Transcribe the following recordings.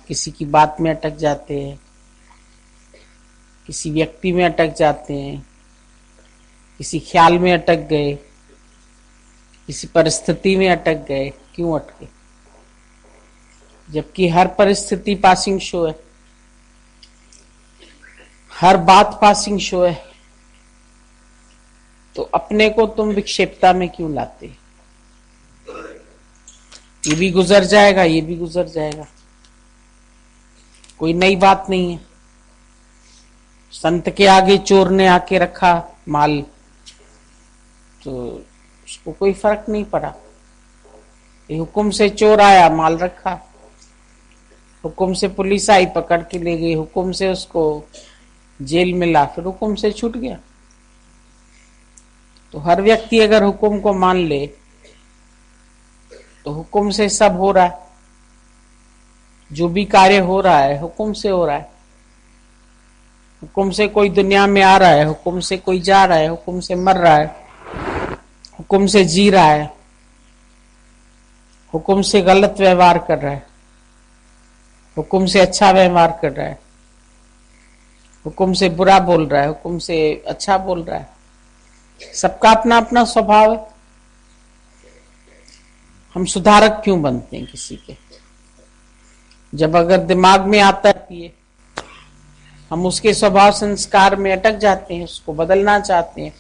किसी की बात में अटक जाते हैं, किसी व्यक्ति में अटक जाते हैं, किसी ख्याल में अटक गए, किसी परिस्थिति में अटक गए। क्यों अटके? जबकि हर परिस्थिति पासिंग शो है, हर बात पासिंग शो है, तो अपने को तुम विक्षेपता में क्यों लाते? ये भी गुजर जाएगा, ये भी गुजर जाएगा, कोई नई बात नहीं है। संत के आगे चोर ने आके रखा माल, तो उसको कोई फर्क नहीं पड़ा। ये हुक्म से चोर आया, माल रखा, हुक्म से पुलिस आई, पकड़ के ले गई, हुक्म से उसको जेल मिला, फिर हुक्म से छूट गया। तो हर व्यक्ति अगर हुक्म को मान ले तो हुक्म से सब हो रहा है। जो भी कार्य हो रहा है हुक्म से हो रहा है। हुक्म से कोई दुनिया में आ रहा है, हुक्म से कोई जा रहा है, हुक्म से मर रहा है, हुक्म से जी रहा है, हुक्म से गलत व्यवहार कर रहा है, हुक्म से अच्छा व्यवहार कर रहा है, हुक्म से बुरा बोल रहा है, हुक्म से अच्छा बोल रहा है। सबका अपना अपना स्वभाव है। हम सुधारक क्यों बनते हैं किसी के? जब अगर दिमाग में आता है कि हम उसके स्वभाव संस्कार में अटक जाते हैं, उसको बदलना चाहते हैं,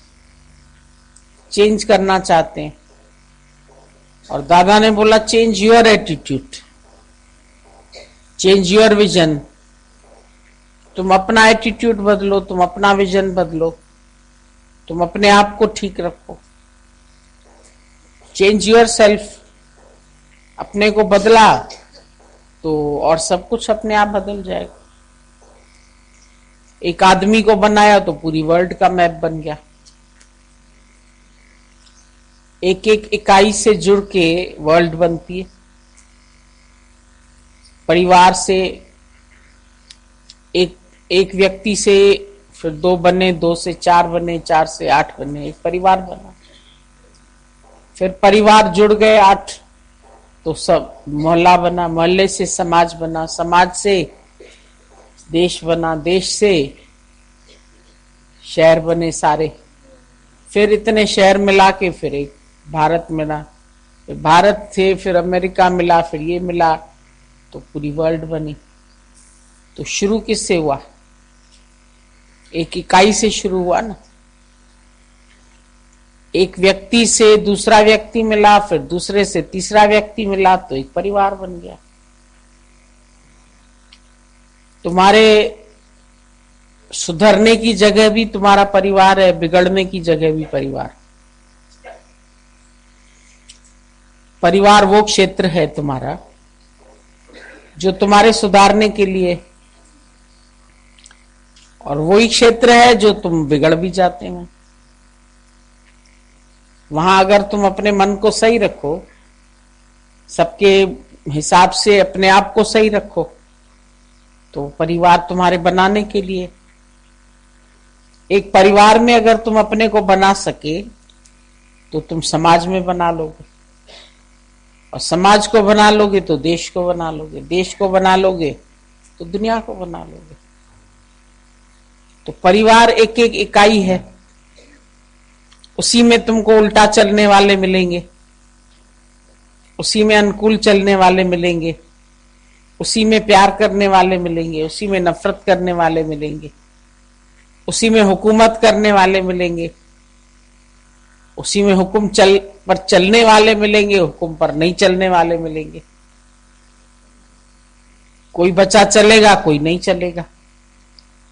चेंज करना चाहते हैं। और दादा ने बोला change your attitude, change your vision. तुम अपना एटीट्यूड बदलो, तुम अपना विजन बदलो, तुम अपने आप को ठीक रखो। Change your self. अपने को बदला तो और सब कुछ अपने आप बदल जाएगा। एक आदमी को बनाया तो पूरी वर्ल्ड का मैप बन गया। एक एक इकाई से जुड़ के वर्ल्ड बनती है। परिवार से एक व्यक्ति से फिर 2 बने, 2 से 4 बने, 4 से 8 बने, एक परिवार बना। फिर परिवार जुड़ गए 8 तो सब मोहल्ला बना, मोहल्ले से समाज बना, समाज से देश बना, देश से शहर बने सारे। फिर इतने शहर मिला के फिर एक भारत मिला, फिर भारत से फिर अमेरिका मिला, फिर ये मिला, तो पूरी वर्ल्ड बनी। तो शुरू किससे हुआ? एक इकाई से शुरू हुआ ना। एक व्यक्ति से दूसरा व्यक्ति मिला, फिर दूसरे से तीसरा व्यक्ति मिला, तो एक परिवार बन गया। तुम्हारे सुधरने की जगह भी तुम्हारा परिवार है, बिगड़ने की जगह भी परिवार। परिवार वो क्षेत्र है तुम्हारा जो तुम्हारे सुधारने के लिए, और वही क्षेत्र है जो तुम बिगड़ भी जाते हो। वहां अगर तुम अपने मन को सही रखो, सबके हिसाब से अपने आप को सही रखो, तो परिवार तुम्हारे बनाने के लिए। एक परिवार में अगर तुम अपने को बना सके तो तुम समाज में बना लोगे, और समाज को बना लोगे तो देश को बना लोगे, देश को बना लोगे तो दुनिया को बना लोगे। तो परिवार एक एक इकाई है। उसी में तुमको उल्टा चलने वाले मिलेंगे, उसी में अनुकूल चलने वाले मिलेंगे, उसी में प्यार करने वाले मिलेंगे, उसी में नफरत करने वाले मिलेंगे, उसी में हुकूमत करने वाले मिलेंगे, उसी में हुक्म पर चलने वाले मिलेंगे, हुक्म पर नहीं चलने वाले मिलेंगे। कोई बच्चा चलेगा, कोई नहीं चलेगा।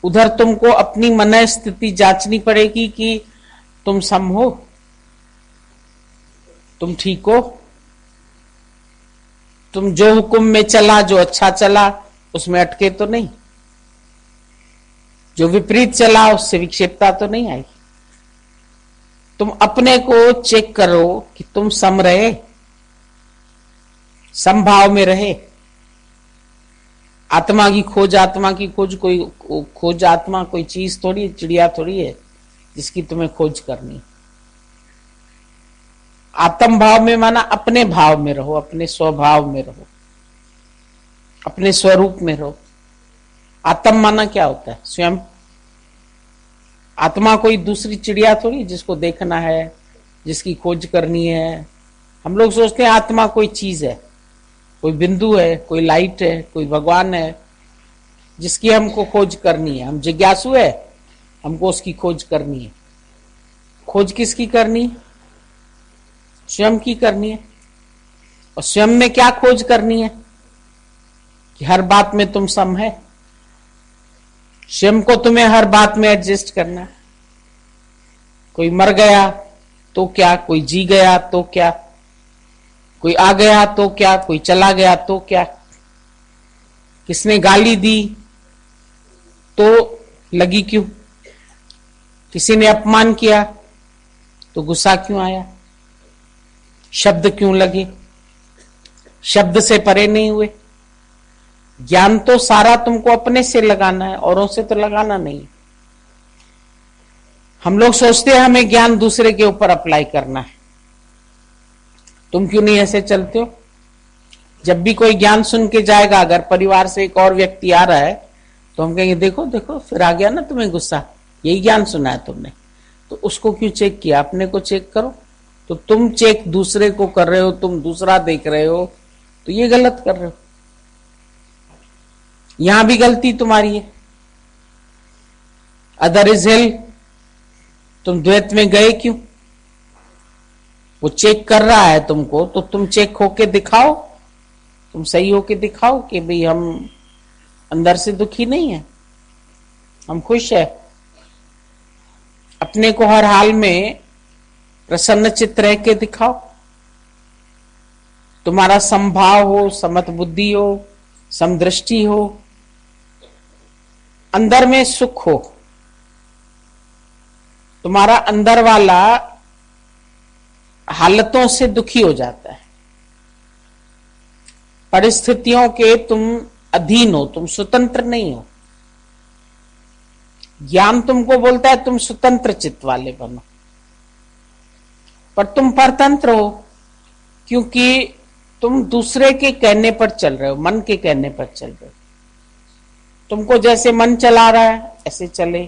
उधर तुमको अपनी मन स्थिति जांचनी पड़ेगी कि तुम सम हो, तुम ठीक हो, तुम जो हुक्म में चला, जो अच्छा चला, उसमें अटके तो नहीं, जो विपरीत चला उससे विक्षेपता तो नहीं आई। तुम अपने को चेक करो कि तुम सम रहे, समभाव में रहे। आत्मा की खोज, आत्मा की खोज कोई खोज, आत्मा कोई चीज थोड़ी, चिड़िया थोड़ी है जिसकी तुम्हें खोज करनी। आत्म भाव में माना अपने भाव में रहो, अपने स्वभाव में रहो। अपने स्वरूप में रहो। आत्म माना क्या होता है? स्वयं। आत्मा कोई दूसरी चिड़िया थोड़ी जिसको देखना है, जिसकी खोज करनी है। हम लोग सोचते हैं आत्मा कोई चीज है, कोई बिंदु है, कोई लाइट है, कोई भगवान है जिसकी हमको खोज करनी है। हम जिज्ञासु है, हमको उसकी खोज करनी है। खोज किसकी करनी है? स्वयं की करनी है। और स्वयं में क्या खोज करनी है? कि हर बात में तुम सम है। स्वयं को तुम्हें हर बात में एडजस्ट करना है। कोई मर गया तो क्या, कोई जी गया तो क्या, कोई आ गया तो क्या, कोई चला गया तो क्या, किसने गाली दी तो लगी क्यों, किसी ने अपमान किया तो गुस्सा क्यों आया, शब्द क्यों लगे, शब्द से परे नहीं हुए। ज्ञान तो सारा तुमको अपने से लगाना है, औरों से तो लगाना नहीं। हम लोग सोचते हैं हमें ज्ञान दूसरे के ऊपर अप्लाई करना है। तुम क्यों नहीं ऐसे चलते हो? जब भी कोई ज्ञान सुन के जाएगा, अगर परिवार से एक और व्यक्ति आ रहा है तो हम कहेंगे देखो देखो फिर आ गया ना तुम्हें गुस्सा, यही ज्ञान सुना है तुमने, तो उसको क्यों चेक किया? अपने को चेक करो। तो तुम चेक दूसरे को कर रहे हो, तुम दूसरा देख रहे हो, तो ये गलत कर रहे हो। यहां भी गलती तुम्हारी है। अदर इज हिल, तुम द्वैत में गए क्यों? वो चेक कर रहा है तुमको, तो तुम चेक होके दिखाओ, तुम सही होके दिखाओ कि भाई हम अंदर से दुखी नहीं है, हम खुश है। अपने को हर हाल में प्रसन्न चित्त रह के दिखाओ। तुम्हारा समभाव हो, समत बुद्धि हो, समदृष्टि हो, अंदर में सुख हो। तुम्हारा अंदर वाला हालतों से दुखी हो जाता है, परिस्थितियों के तुम अधीन हो, तुम स्वतंत्र नहीं हो। ज्ञान तुमको बोलता है तुम स्वतंत्र चित्त वाले बनो, पर तुम परतंत्र हो, क्योंकि तुम दूसरे के कहने पर चल रहे हो, मन के कहने पर चल रहे हो। तुमको जैसे मन चला रहा है ऐसे चले,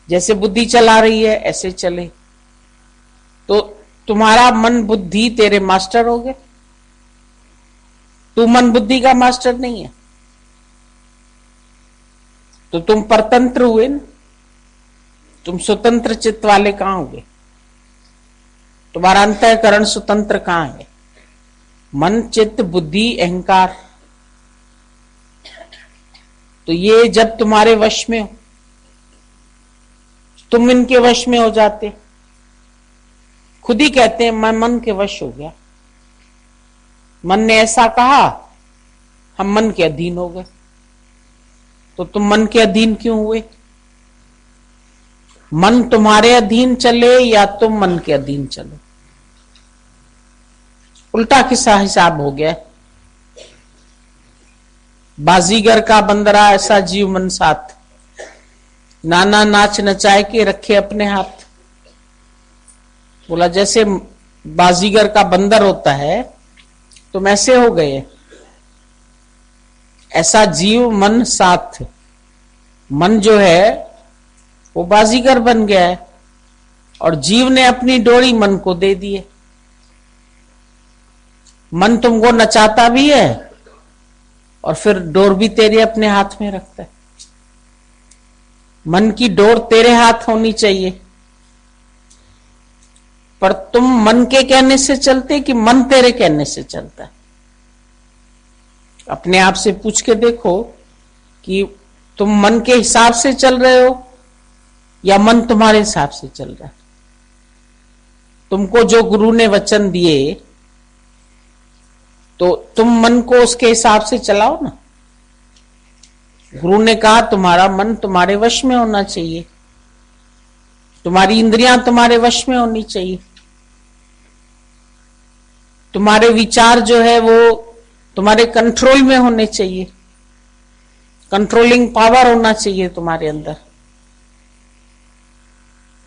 जैसे बुद्धि चला रही है ऐसे चले। तो तुम्हारा मन बुद्धि तेरे मास्टर हो गए, तू मन बुद्धि का मास्टर नहीं है, तो तुम परतंत्र हुए ना। तुम स्वतंत्र चित्त वाले कहां हुए? तुम्हारा अंतःकरण स्वतंत्र कहां है? मन, चित्त, बुद्धि, अहंकार। तो ये जब तुम्हारे वश में हो, तुम इनके वश में हो जाते। खुद ही कहते हैं मैं मन के वश हो गया, मन ने ऐसा कहा, हम मन के अधीन हो गए। तो तुम मन के अधीन क्यों हुए? मन तुम्हारे अधीन चले या तुम मन के अधीन चलो? उल्टा किस्सा हिसाब हो गया। बाजीगर का बंदरा ऐसा जीव मन साथ, नाना नाच नचाए के रखे अपने हाथ। बोला जैसे बाजीगर का बंदर होता है तुम ऐसे हो गए, ऐसा जीव मन साथ। मन जो है वो बाजीगर बन गया है और जीव ने अपनी डोरी मन को दे दी है। मन तुमको नचाता भी है और फिर डोर भी तेरे अपने हाथ में रखता है। मन की डोर तेरे हाथ होनी चाहिए, पर तुम मन के कहने से चलते कि मन तेरे कहने से चलता है? अपने आप से पूछ के देखो कि तुम मन के हिसाब से चल रहे हो या मन तुम्हारे हिसाब से चल रहा है। तुमको जो गुरु ने वचन दिए तो तुम मन को उसके हिसाब से चलाओ ना। गुरु ने कहा तुम्हारा मन तुम्हारे वश में होना चाहिए, तुम्हारी इंद्रियां तुम्हारे वश में होनी चाहिए, तुम्हारे विचार जो है वो तुम्हारे कंट्रोल में होने चाहिए, कंट्रोलिंग पावर होना चाहिए तुम्हारे अंदर।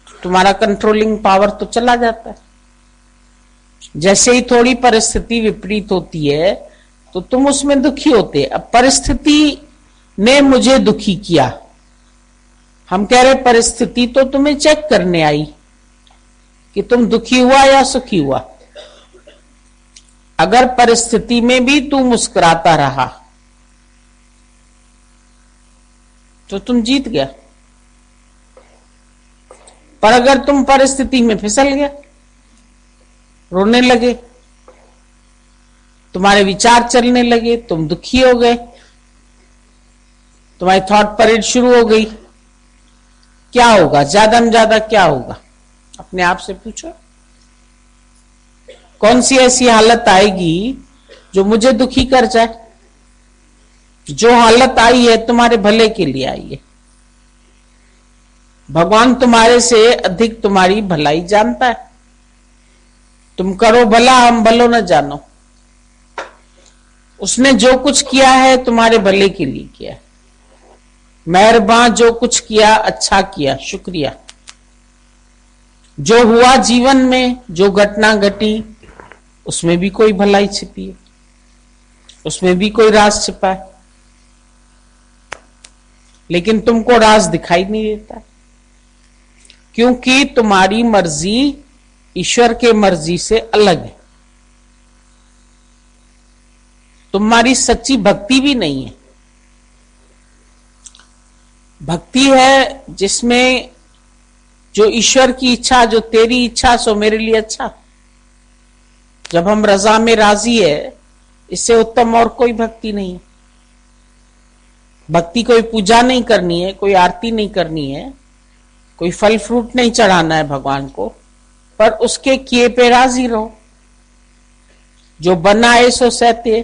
तुम्हारा कंट्रोलिंग पावर तो चला जाता है। जैसे ही थोड़ी परिस्थिति विपरीत होती है, तो तुम उसमें दुखी होते। अब परिस्थिति ने मुझे दुखी किया, हम कह रहे परिस्थिति तो तुम्हें चेक करने आई कि तुम दुखी हुआ या सुखी हुआ। अगर परिस्थिति में भी तू मुस्कुराता रहा तो तुम जीत गया। पर अगर तुम परिस्थिति में फिसल गया, रोने लगे, तुम्हारे विचार चलने लगे, तुम दुखी हो गए, तुम्हारी थॉट परेड शुरू हो गई, क्या होगा? ज्यादा में ज्यादा क्या होगा? अपने आप से पूछो, कौन सी ऐसी हालत आएगी जो मुझे दुखी कर जाए? जो हालत आई है तुम्हारे भले के लिए आई है। भगवान तुम्हारे से अधिक तुम्हारी भलाई जानता है। तुम करो भला, हम भलो न जानो। उसने जो कुछ किया है तुम्हारे भले के लिए किया है। मेहरबान, जो कुछ किया अच्छा किया, शुक्रिया। जो हुआ जीवन में, जो घटना घटी, उसमें भी कोई भलाई छिपी है, उसमें भी कोई राज छिपा है, लेकिन तुमको राज दिखाई नहीं देता, क्योंकि तुम्हारी मर्जी ईश्वर के मर्जी से अलग है। तुम्हारी सच्ची भक्ति भी नहीं है। भक्ति है जिसमें जो ईश्वर की इच्छा, जो तेरी इच्छा सो मेरे लिए अच्छा। जब हम रजा में राजी है, इससे उत्तम और कोई भक्ति नहीं है। भक्ति कोई पूजा नहीं करनी है, कोई आरती नहीं करनी है, कोई फल फ्रूट नहीं चढ़ाना है भगवान को, पर उसके किए पे राजी रहो। जो बनाए सो सहते,